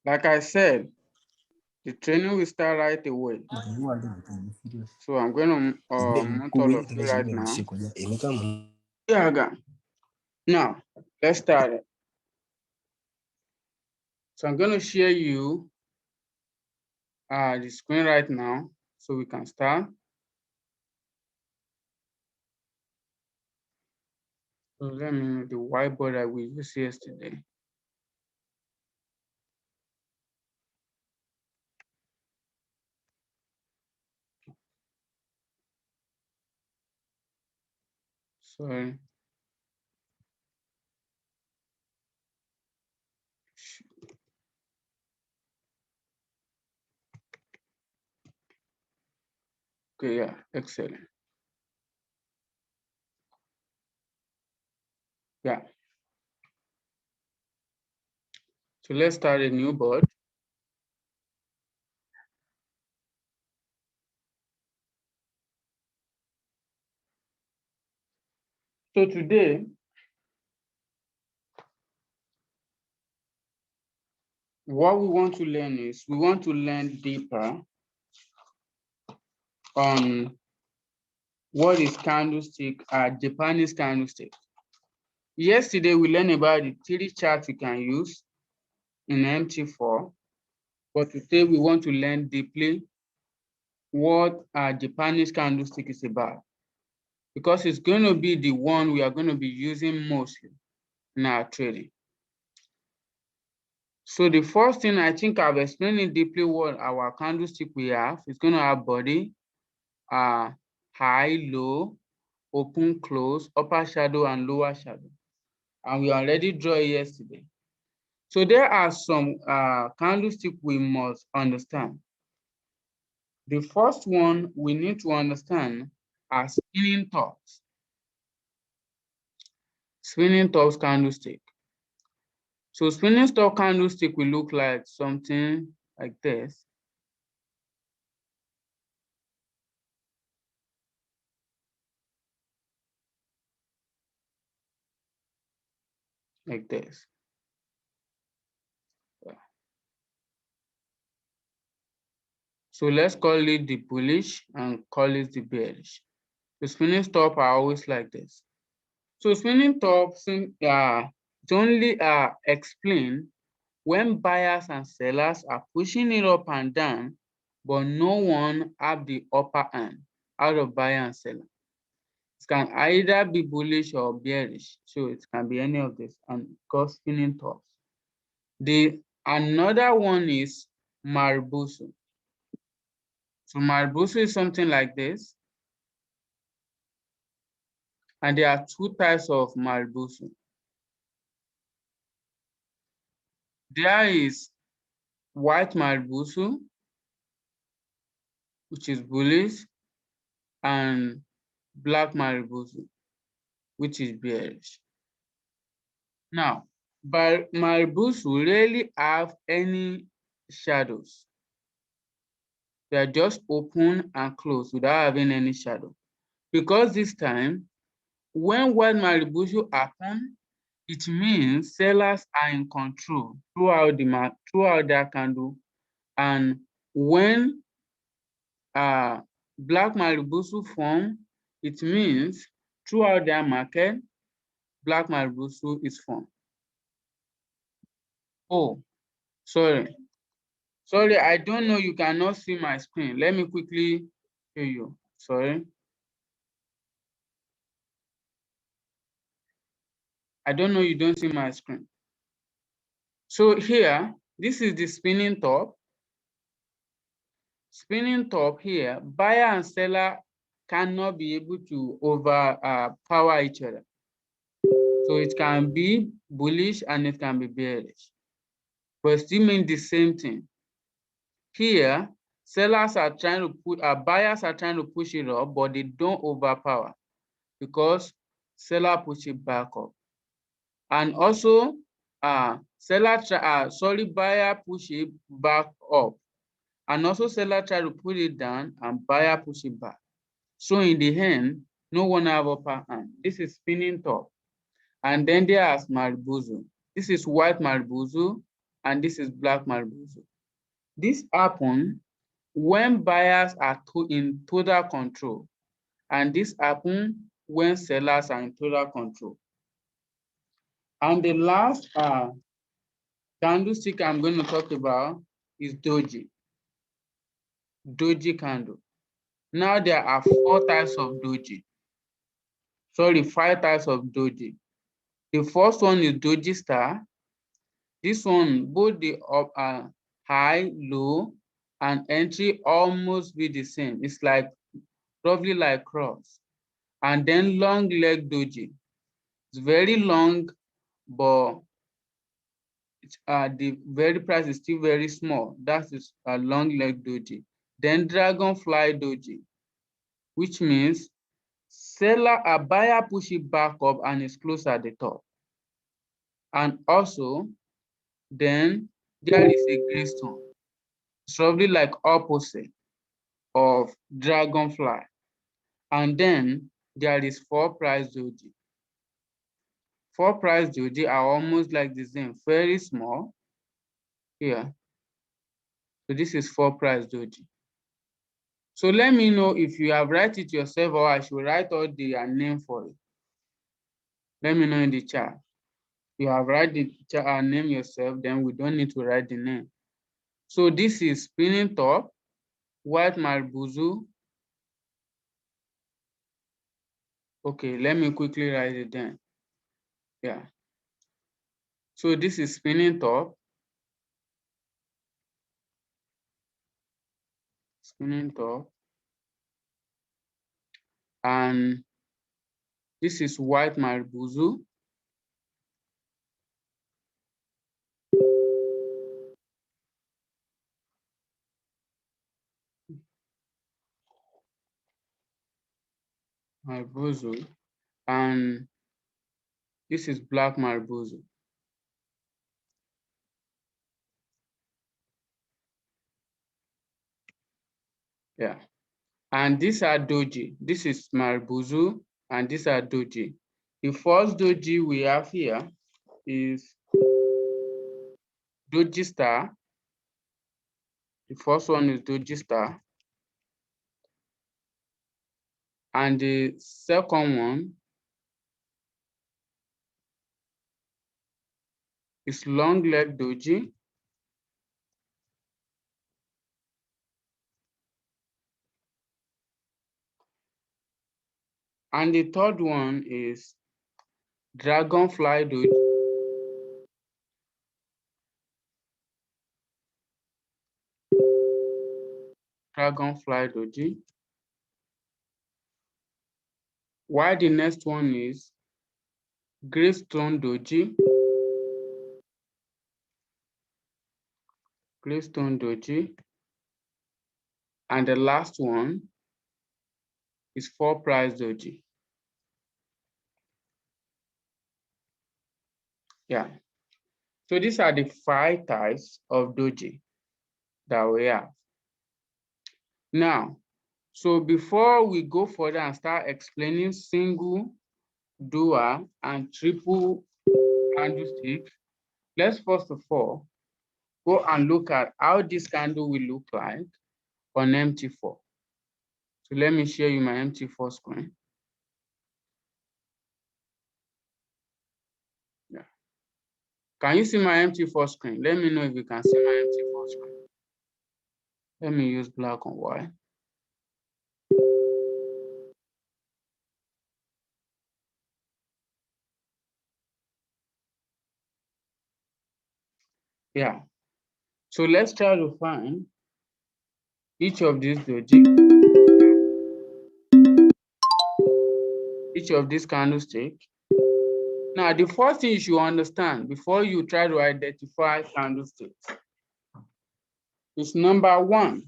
Like I said, the training will start right away. So I'm going to mute all of you right now. Yeah, guy. Now, let's start it. So I'm going to share you the screen right now so we can start. So let me the whiteboard that we used yesterday. Sorry. Okay, yeah, excellent. Yeah. So let's start a new board. So today, what we want to learn is we want to learn deeper on what is candlestick, Japanese candlestick. Yesterday, we learned about the 3 charts you can use in MT4, but today we want to learn deeply what Japanese candlestick is about, because it's going to be the one we are going to be using mostly in our trading. So the first thing, I think I've explained it deeply what our candlestick we have. It's going to have body, high, low, open, close, upper shadow, and lower shadow. And we already drew it yesterday. So there are some candlestick we must understand. The first one we need to understand are spinning tops. Spinning tops candlestick. So spinning top candlestick will look like something like this. Like this. So let's call it the bullish and call it the bearish. The spinning top are always like this. So spinning tops it's only explain when buyers and sellers are pushing it up and down, but no one have the upper hand out of buyer and seller. It can either be bullish or bearish, so it can be any of this and cause spinning tops. The another one is Marubozu. So Marubozu is something like this. And there are 2 types of Marubozu. There is white Marubozu, which is bullish, and black Marubozu, which is bearish. Now, but Marubozu rarely have any shadows. They are just open and closed without having any shadow. Because this time, when white Marubozu happen, it means sellers are in control throughout their candle. And when black Marubozu form, it means throughout their market, black Marubozu is formed. Oh, sorry. Sorry, I don't know, you cannot see my screen. Let me quickly show you. Sorry. I don't know, you don't see my screen. So here, this is the spinning top. Spinning top here, buyer and seller cannot be able to overpower each other. So it can be bullish and it can be bearish, but still mean the same thing. Here, sellers are trying to buyers are trying to push it up, but they don't overpower because seller push it back up. And also, buyer push it back up. And also seller try to put it down and buyer push it back. So in the end, no one have upper hand. This is spinning top. And then there's Marubozu. This is white Marubozu. and this is black marbuzu. This happens when buyers are in total control, and this happens when sellers are in total control. And the last candlestick I'm going to talk about is doji. Doji candle. Now there are 4 types of doji. Sorry, 5 types of doji. The first one is doji star. This one, both the high, low, and entry almost be the same. It's like roughly like cross. And then long leg doji. It's very long, but the very price is still very small. That is a long leg doji. Then dragonfly doji, which means a buyer push it back up and it's close at the top. And also, then there is a gray stone. It's probably like opposite of dragonfly. And then there is 4 price doji. 4 price doji are almost like the same, very small here. So this is 4 price doji. So let me know if you have write it yourself or I should write all the name for it. Let me know in the chat. You have write the name yourself, then we don't need to write the name. So this is spinning top, white marbuzu. Okay, let me quickly write it down. Yeah. So this is spinning top. Spinning top. And this is white marbuzu. Marbuzu. And this is black marbuzu. Yeah. And these are doji. This is marbuzu, and these are doji. The first doji we have here is doji star. The first one is doji star. And the second one is long leg doji. And the third one is dragonfly doji. Dragonfly doji. While the next one is Greystone doji. Greystone doji. And the last one is 4 price doji. Yeah. So these are the 5 types of doji that we have. Now, so before we go further and start explaining single, dual, and triple candlesticks, let's first of all go and look at how this candle will look like on MT4. So let me share you my MT4 screen. Yeah. Can you see my MT4 screen? Let me know if you can see my MT4 screen. Let me use black and white. Yeah. So let's try to find each of these doji, each of these candlesticks. Now, the first thing you should understand before you try to identify candlesticks is number 1.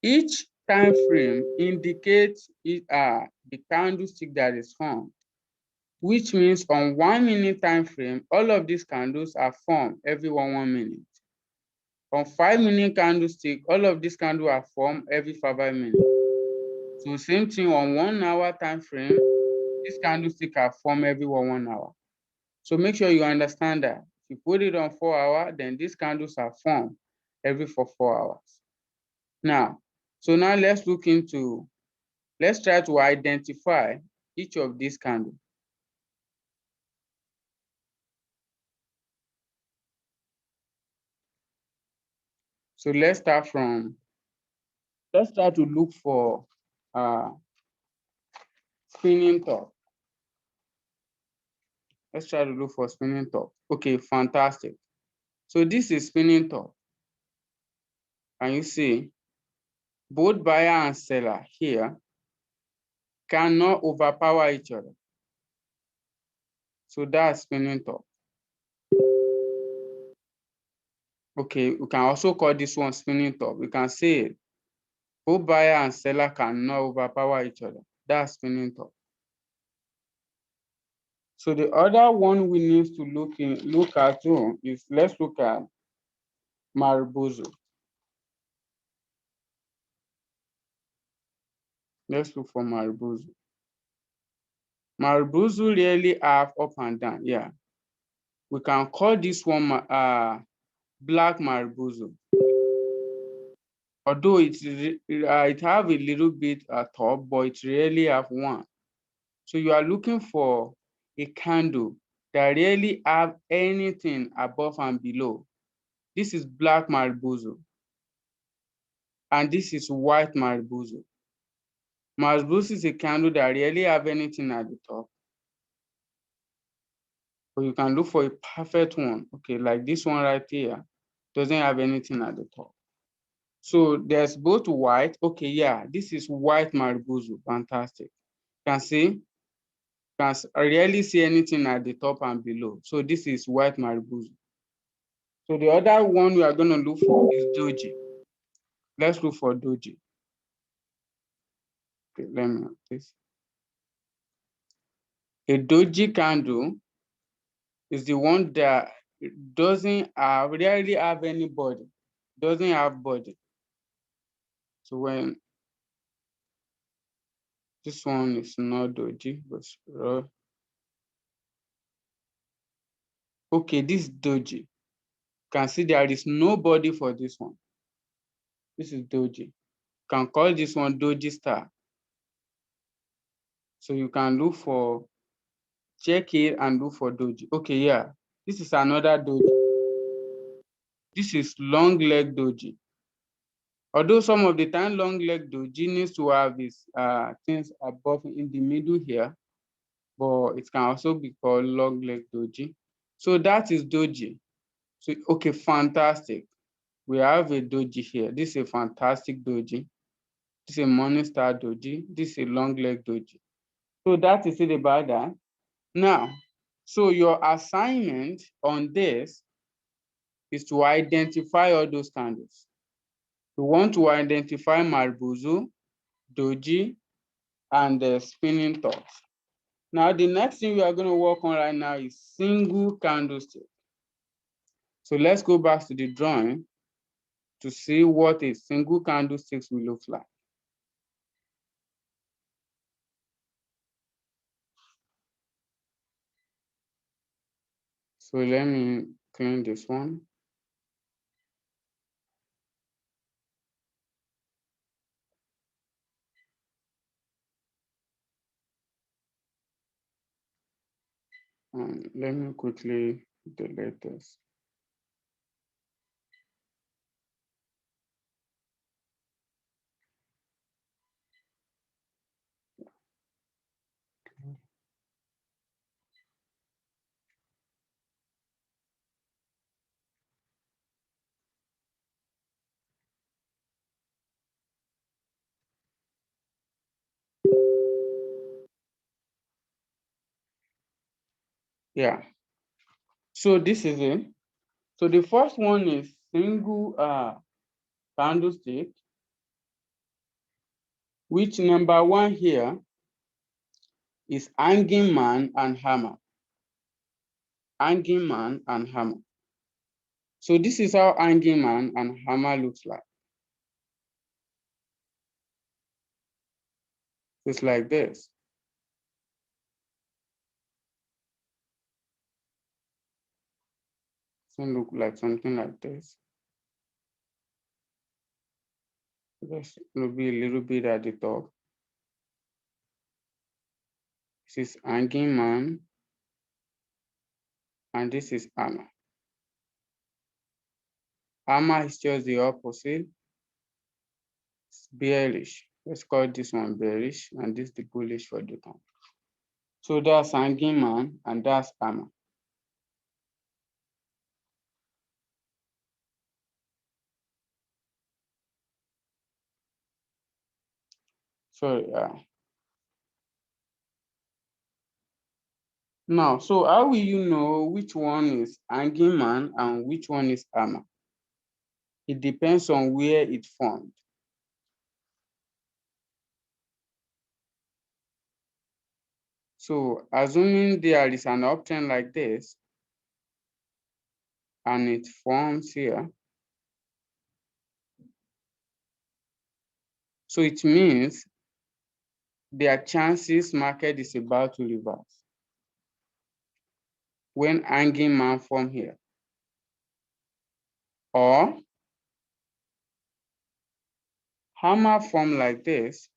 Each time frame indicates the candlestick that is formed, which means on 1 minute time frame, all of these candles are formed every 1 minute. On 5-minute candlestick, all of these candles are formed every 5 minutes. So same thing on 1 hour time frame, this candlestick are formed every 1 hour. So make sure you understand that. If you put it on 4 hours, then these candles are formed every for 4 hours. Now, so now let's try to identify each of these candles. So let's try to look for spinning top. Let's try to look for spinning top. Okay, fantastic. So this is spinning top. And you see, both buyer and seller here cannot overpower each other. So that's spinning top. Okay, we can also call this one spinning top. We can say both buyer and seller cannot overpower each other. That's spinning top. So the other one we need to look at too is, let's look at Marubozu. Let's look for Marubozu. Marubozu really have up and down. Yeah, we can call this one black Marubozu. Although it have a little bit at top, but it really have one. So you are looking for a candle that really have anything above and below. This is black Marubozu, and this is white Marubozu. Marubozu is a candle that really have anything at the top. But you can look for a perfect one. Okay, like this one right here, doesn't have anything at the top. So there's both white. Okay, yeah, this is white Marubozu. Fantastic. Can see, can really see anything at the top and below. So this is white Marubozu. So the other one we are going to look for is doji. Let's look for doji. Okay, let me this. A doji candle is the one that doesn't really have any body, doesn't have body. So when this one is not doji, but okay, this doji. Can see there is no body for this one. This is doji. Can call this one doji star. So you can look for, check it and look for doji. Okay, yeah, this is another doji. This is long leg doji. Although some of the time long leg doji needs to have these things above in the middle here, but it can also be called long leg doji. So that is doji. So okay, fantastic. We have a doji here. This is a fantastic doji. This is a morning star doji. This is a long leg doji. So that is it about that. Now, so your assignment on this is to identify all those candles. We want to identify Marubozu, doji, and the spinning tops. Now, the next thing we are going to work on right now is single candlestick. So let's go back to the drawing to see what a single candlestick will look like. So let me clean this one. And let me quickly delete this. Yeah. So this is it. So the first one is single candlestick, which number one here is hanging man and hammer. Hanging man and hammer. So this is how hanging man and hammer looks like. It's like this. look like something like this. Just will be a little bit at the top. This is hanging man, and this is hammer. Hammer is just the opposite. It's bearish. Let's call this one bearish, and this the bullish for the time. So that's hanging man, and that's hammer. Sorry. Now, so how will you know which one is hanging man and which one is hammer? It depends on where it formed. So assuming there is an uptrend like this, and it forms here, so it means there are chances market is about to reverse when hanging man form here, or hammer form like this,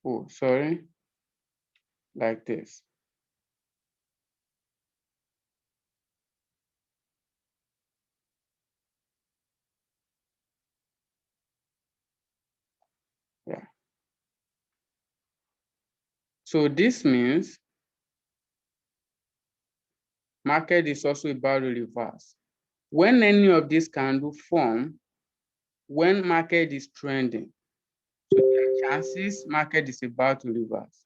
oh sorry, like this. Yeah. So this means market is also about to reverse. When any of these candles form, when market is trending, so there are chances market is about to reverse.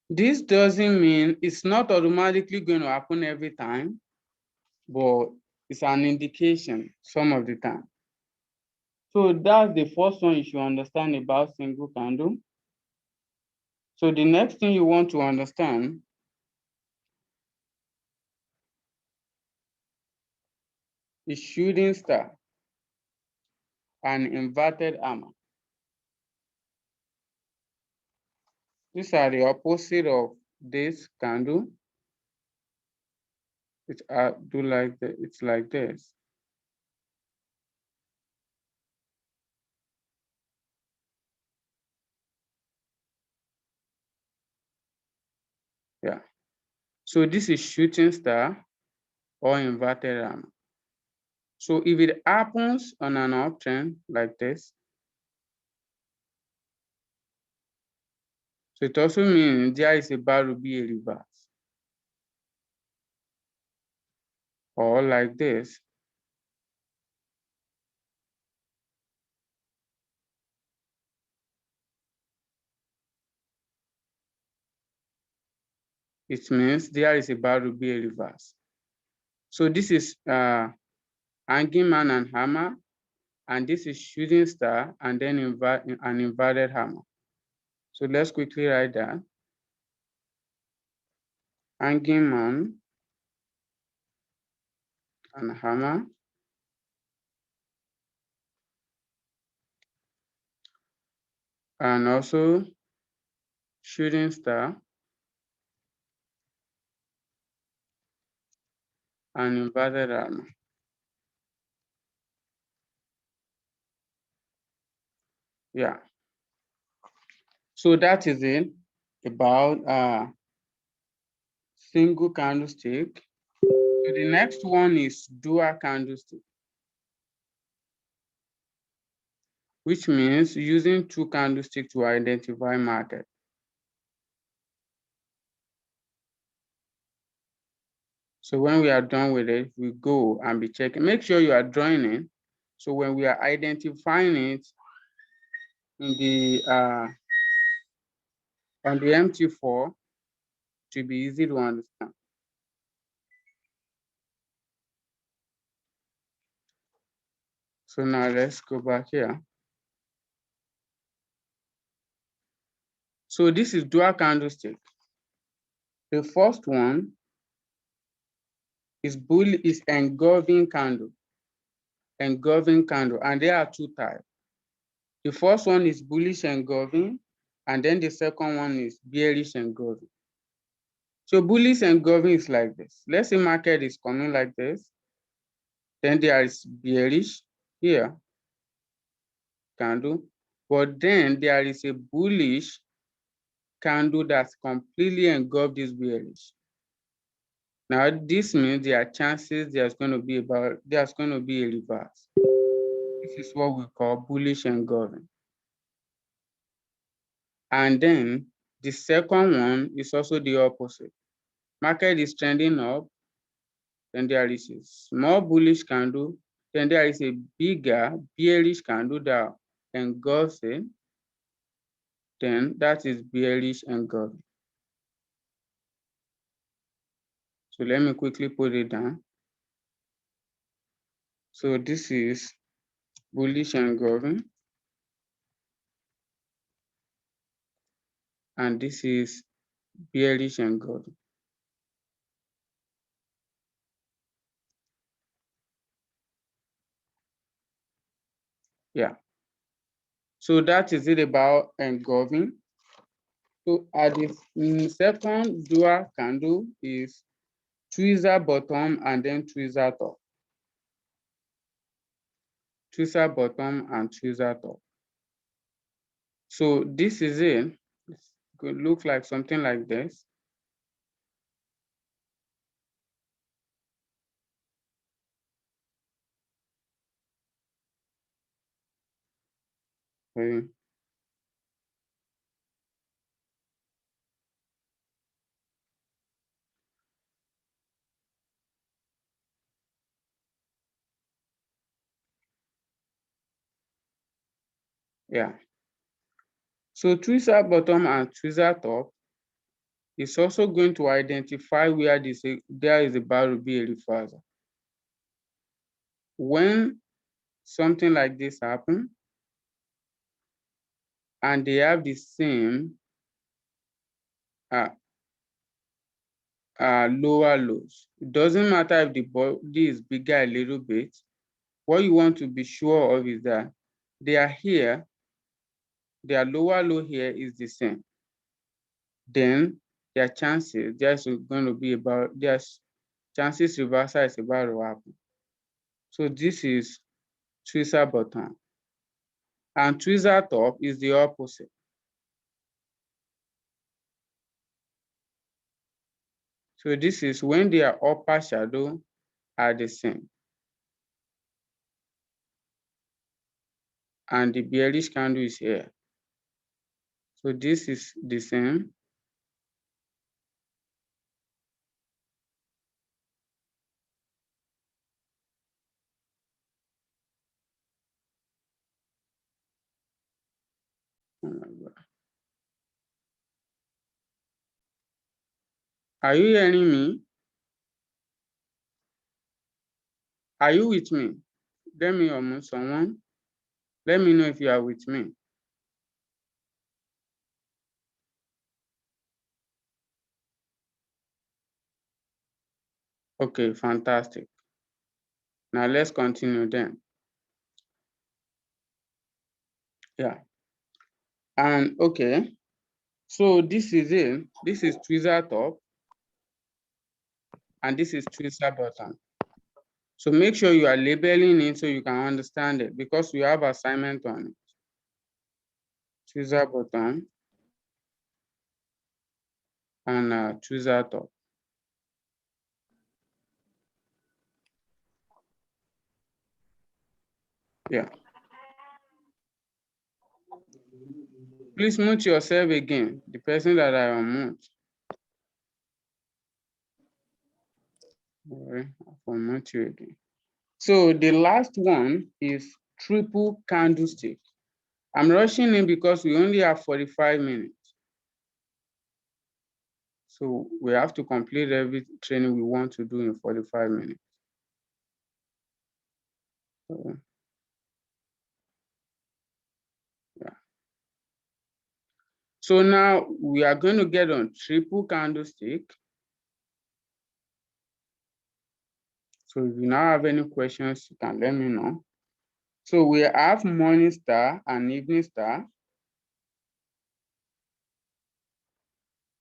This doesn't mean it's not automatically going to happen every time, but it's an indication some of the time. So that's the first one you should understand about single candle. So the next thing you want to understand is shooting star and inverted hammer. These are the opposite of this candle. It's like this. Yeah. So this is shooting star or inverted hammer. So if it happens on an uptrend like this, so it also means there is about to be a reverse. Or like this. It means there is about to be a reverse. So this is hanging man and hammer, and this is shooting star and then an inverted hammer. So let's quickly write that. Hanging man and hammer, and also shooting star and inverted hammer. Yeah. So that is it about single candlestick. So the next one is dual candlestick, which means using two candlesticks to identify market. So when we are done with it, we go and be checking. Make sure you are drawing it. So when we are identifying it in the on the MT4, to be easy to understand. So now let's go back here. So this is dual candlestick. The first one is engulfing candle. engulfing candle, and there are two types. The first one is bullish engulfing, and then the second one is bearish engulfing. So bullish engulfing is like this. Let's say market is coming like this. Then there is bearish here candle, but then there is a bullish candle that's completely engulfed this bearish. Now this means there are chances there's going to be a reverse. This is what we call bullish engulfing. And then the second one is also the opposite. Market is trending up, then there is a small bullish candle, then there is a bigger bearish candle that engulfs it, then that is bearish engulfing. So let me quickly put it down. So this is bullish engulfing, and this is bearish engulfing. Yeah. So that is it about engulfing. So at the second dual candle is tweezer bottom and then tweezer top. Tweezer bottom and tweezer top. So this is it. It could look like something like this. Okay. Yeah. So tweezer bottom and tweezer top is also going to identify where there is about to be a reversal. When something like this happens and they have the same lower lows, it doesn't matter if the body is bigger a little bit. What you want to be sure of is that they are here, their lower low here is the same. Then their chances, there's chances reversal is about to happen. So this is tweezer bottom. And tweezer top is the opposite. So this is when their upper shadow are the same. And the bearish candle is here. So this is the same. Oh my God. Are you hearing me? Are you with me? Let me unmute someone. Let me know if you are with me. Okay, fantastic. Now let's continue then. Yeah. And okay, so this is it. This is tweezer top and this is tweezer bottom. So make sure you are labeling it so you can understand it because we have assignment on it. Tweezer bottom and tweezer top. Yeah. Please mute yourself again, the person that I unmute. All right, I'll unmute you again. So the last one is triple candlestick. I'm rushing in because we only have 45 minutes. So we have to complete every training we want to do in 45 minutes. So, yeah. So now we are going to get on triple candlestick. So if you now have any questions, you can let me know. So we have morning star and evening star.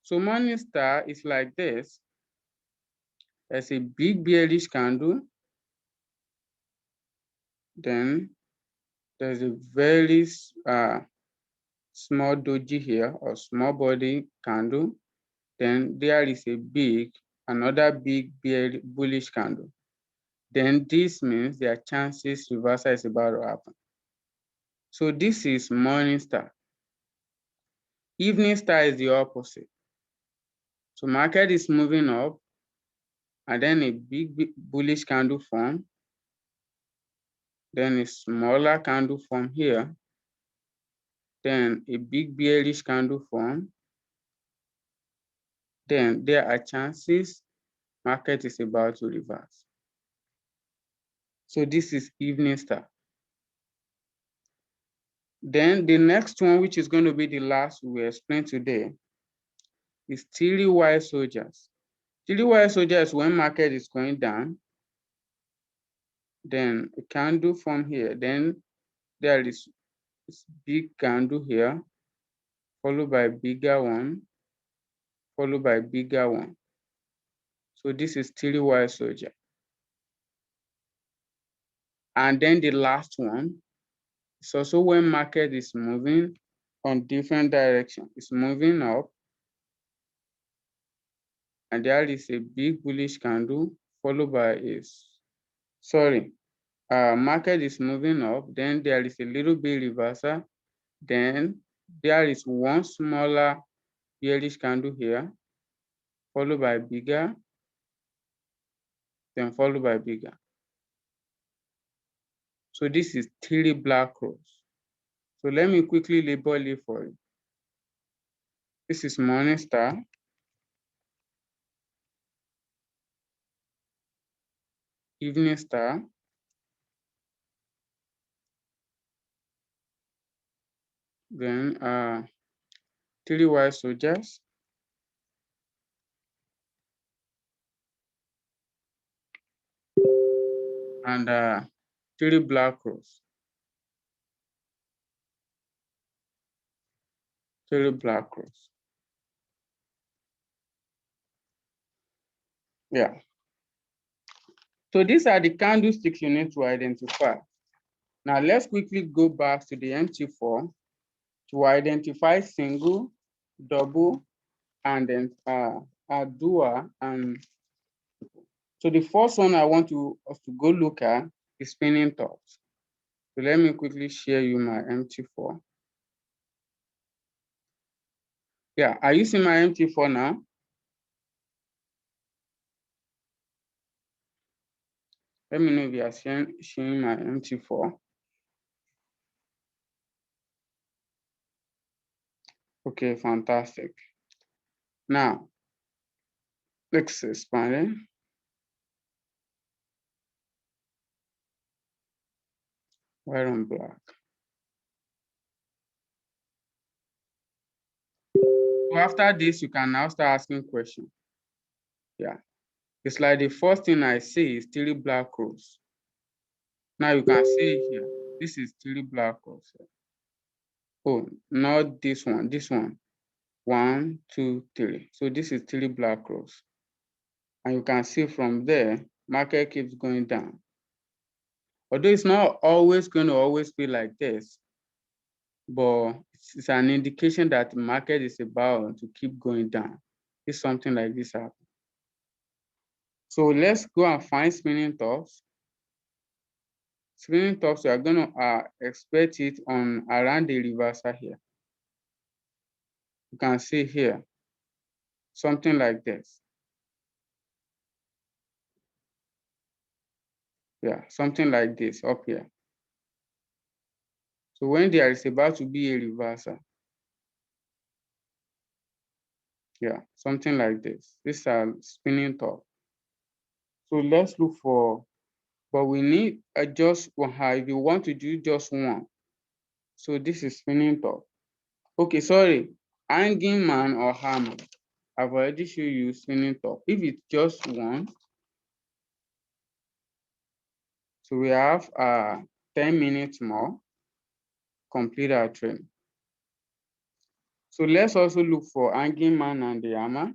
So morning star is like this. There's a big bearish candle. Then there's a very small doji here or small body candle. Then there is another big bullish candle. Then this means there are chances reversal is about to happen. So this is morning star. Evening star is the opposite. So market is moving up and then a big bullish candle form. Then a smaller candle form here. Then a big bearish candle form. Then there are chances market is about to reverse. So this is evening star. Then the next one, which is going to be the last we will explain today, is 3Y soldiers. 3Y soldiers is when market is going down. Then a candle form here. Then there is this big candle here, followed by a bigger one, followed by a bigger one. So this is 3Y soldier. And then the last one is also when market is moving on different direction. It's moving up. And there is a big bullish candle followed by market is moving up. Then there is a little bit reversal. Then there is one smaller bearish candle here, followed by bigger, then followed by bigger. So this is 3 black cross. So let me quickly label it for you. This is morning star. Evening star. Then 3 white soldiers. And 3 black cross. 3 black cross. Yeah. So these are the candlesticks you need to identify. Now let's quickly go back to the MT4 to identify single, double, and then dual. And so the first one I want us to go look at is spinning tops. So let me quickly share you my MT4. Yeah, are you seeing my MT4 now? Let me know if you are seeing my MT4. Okay, fantastic. Now, let's expand it. White on black. So after this, you can now start asking questions. Yeah, it's like the first thing I see is 3 black cross. Now you can see here, this is 3 black cross. Oh, not this one, this one. 1, 2, 3. So this is 3 black cross. And you can see from there, market keeps going down. Although it's not always going to always be like this, but it's an indication that the market is about to keep going down if something like this happens. So let's go and find spinning tops. Spinning tops, we are going to expect it on around the reversal here. You can see here, something like this. Yeah, something like this up here. So when there is about to be a reversal, yeah, something like this. These are spinning top. So let's look for, but we need just one. If you want to do just one. So this is spinning top. Okay, sorry, hanging man or hammer. I've already shown you spinning top. If it's just one, So we have 10 minutes more, complete our training. So let's also look for hanging man and the hammer.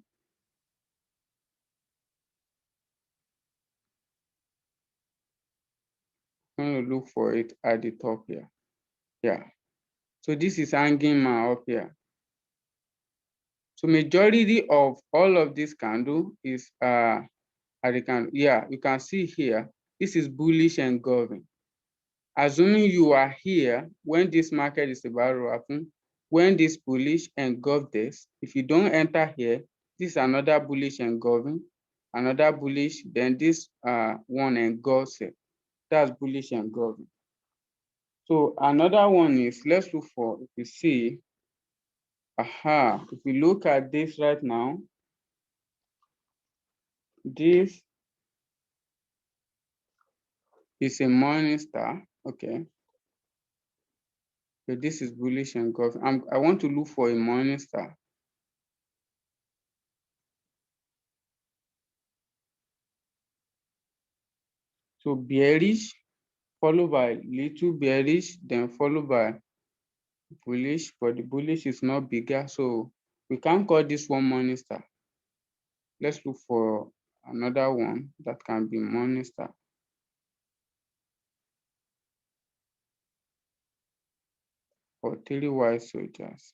I'm going to look for it at the top here. Yeah. So this is hanging man up here. So majority of all of this candle is at the candle. Yeah, you can see here, this is bullish engulfing. Assuming you are here when this market is about to happen, when this bullish engulf this, if you don't enter here, this is another bullish engulfing, another bullish, then this one engulfs it. That's bullish engulfing. So another one is, let's look for, if you see, if we look at this right now, this is a morning star, okay. So this is bullish engulfing. I want to look for a morning star. So bearish, followed by little bearish, then followed by bullish, but the bullish is not bigger, so we can't call this one morning star. Let's look for another one that can be morning star. Or 3 white soldiers.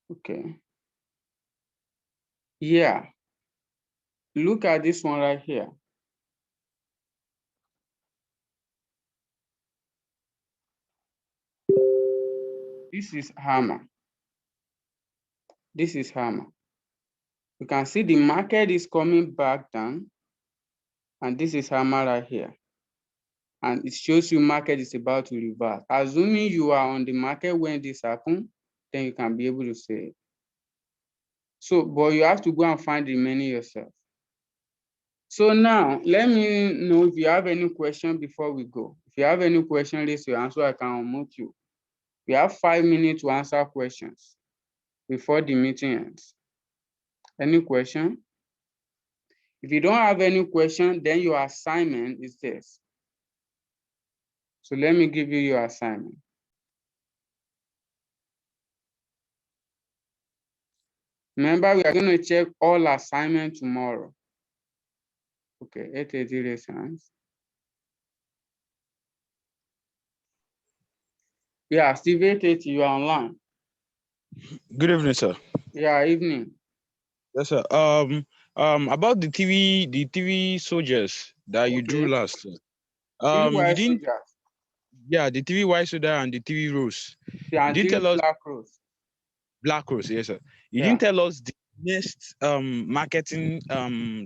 Okay. Yeah. Look at this one right here. This is hammer. This is hammer. You can see the market is coming back down, and this is hammer right here. And it shows you market is about to reverse. Assuming you are on the market when this happens, then you can be able to say it. So, but you have to go and find the remaining yourself. So now, let me know if you have any question before we go. If you have any question, raise your hand so I can unmute you. We have 5 minutes to answer questions before the meeting ends. Any question? If you don't have any question, then your assignment is this. So let me give you your assignment. Remember, we are going to check all assignments tomorrow. Okay, 880 raise hands. Yeah, Steve 880, you are online. Good evening, sir. Yeah, evening. Yes, sir. About the TV soldiers that you drew last. You didn't. Soldiers. Yeah, the TV white soldier and the TV rose. Yeah, You didn't tell us black rose. black rose. Yes, sir. You Yeah. didn't tell us the next marketing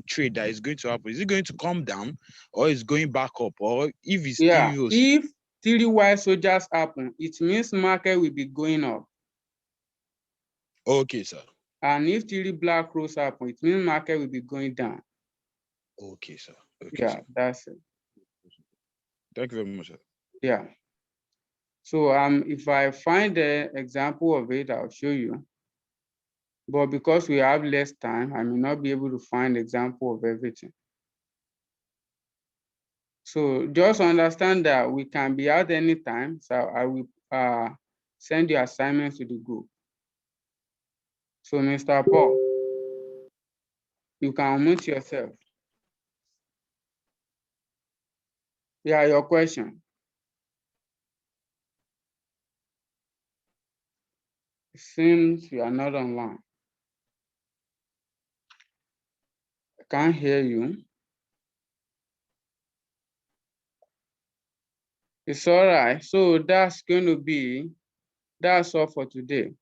trade that is going to happen. Is it going to come down, or is going back up, or if it's TV rose? If 3 white soldiers happen, it means market will be going up. Okay, sir. And if 3 black rose happen, it means market will be going down. Okay, sir. Okay, yeah, sir. That's it. Thank you very much, sir. Yeah. So if I find the example of it, I'll show you. But because we have less time, I may not be able to find example of everything. So just understand that we can be out anytime. So I will send your assignments to the group. So Mr. Paul, you can unmute yourself. Yeah, your question. It seems you are not online. I can't hear you. It's all right. So that's all for today.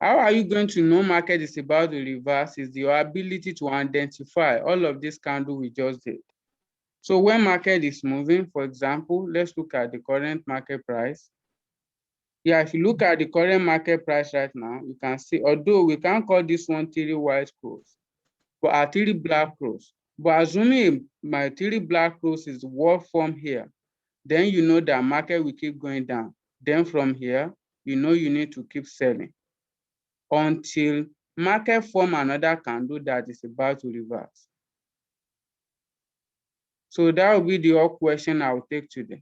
How are you going to know market is about to reverse? Is your ability to identify all of this candle we just did. So when market is moving, for example, let's look at the current market price. Yeah, if you look at the current market price right now, you can see, although we can't call this one 3 white crows, but 3 black crows. But assuming my 3 black crows is what form here, then you know that market will keep going down. Then from here, you know you need to keep selling until market form another candle that is about to reverse. So that will be the all question I will take today.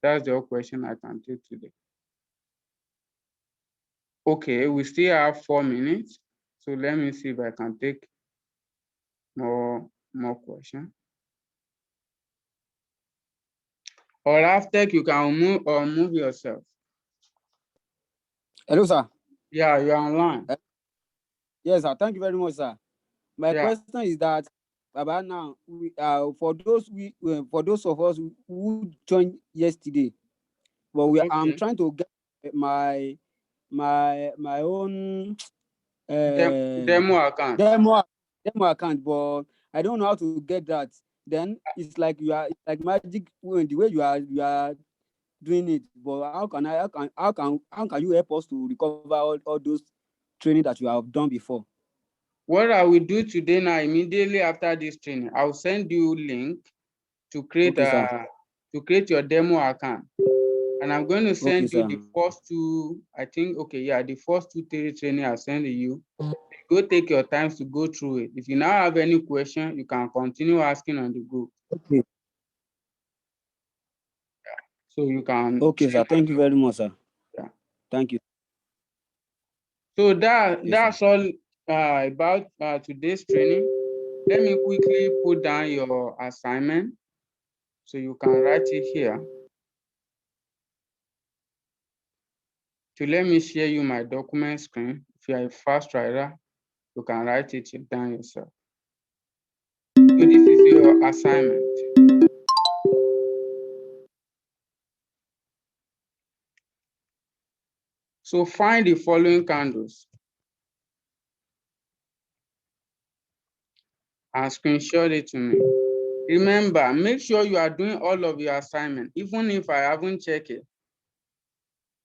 That's the all question I can take today. Okay, we still have 4 minutes. So let me see if I can take more questions. Or after you can move yourself. Hello, sir. Yeah, you're online. Yes, sir. Thank you very much, sir. My question is that, Baba, now for those of us who joined yesterday, but I'm trying to get my own demo account. Demo account, but I don't know how to get that. Then it's like it's like magic the way you are doing it. But how can you help us to recover all those training that you have done before? What I will do today now, immediately after this training, I will send you link to create your demo account. And I'm going to send you the first two, I think, the first 2-3 training I'll send you. Go take your time to go through it. If you now have any question, you can continue asking on the group. Okay. So you can. Okay, sir. Thank you very much, sir. Yeah. Thank you. So that's all about today's training. Let me quickly put down your assignment so you can write it here. So let me share you my document screen. If you are a fast writer, you can write it down yourself. So this is your assignment. So find the following candles and screenshot it to me. Remember, make sure you are doing all of your assignment, even if I haven't checked it.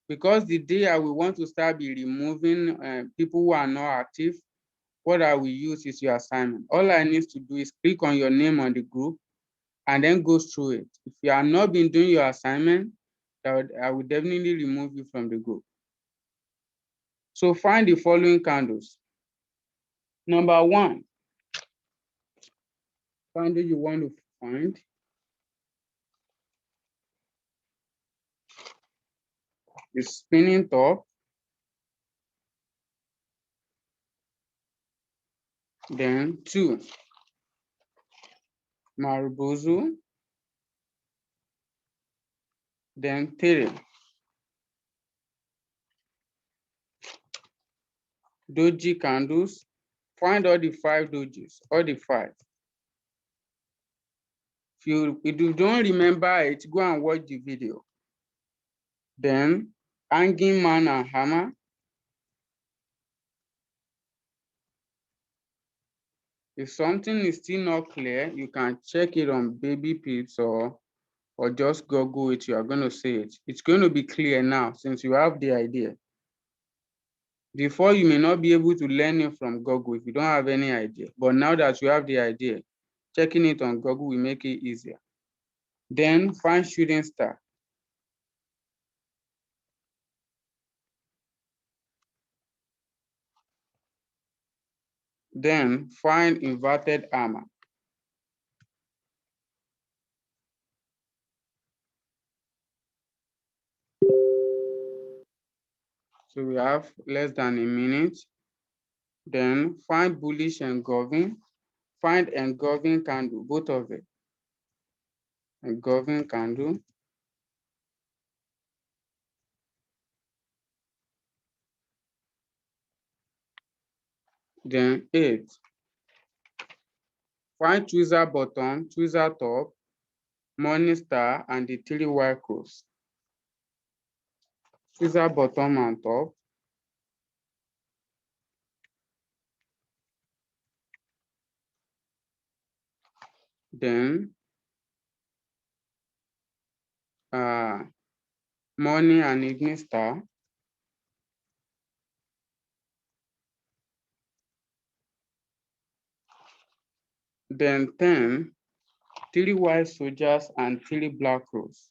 Because the day I will want to start be removing people who are not active, what I will use is your assignment. All I need to do is click on your name on the group and then go through it. If you have not been doing your assignment, I will definitely remove you from the group. So find the following candles. Number 1, candle you want to find is spinning top, then 2, Marubozu, then 3, doji candles. Find all the 5 dojis, all the 5. If you don't remember it, go and watch the video. Then hanging man and hammer. If something is still not clear, you can check it on Baby Pips or just Google it. You are going to see it. It's going to be clear now since you have the idea. Before, you may not be able to learn it from Google if you don't have any idea. But now that you have the idea, checking it on Google will make it easier. Then find shooting star. Then find inverted hammer. So we have less than a minute. Then find bullish engulfing. Find engulfing candle, both of it. Engulfing candle. Then 8. Find tweezer bottom, tweezer top, morning star, and the 3 white cross. Tweezer bottom and top. Then morning and evening star. Then 10, 3 white soldiers and 3 black cross.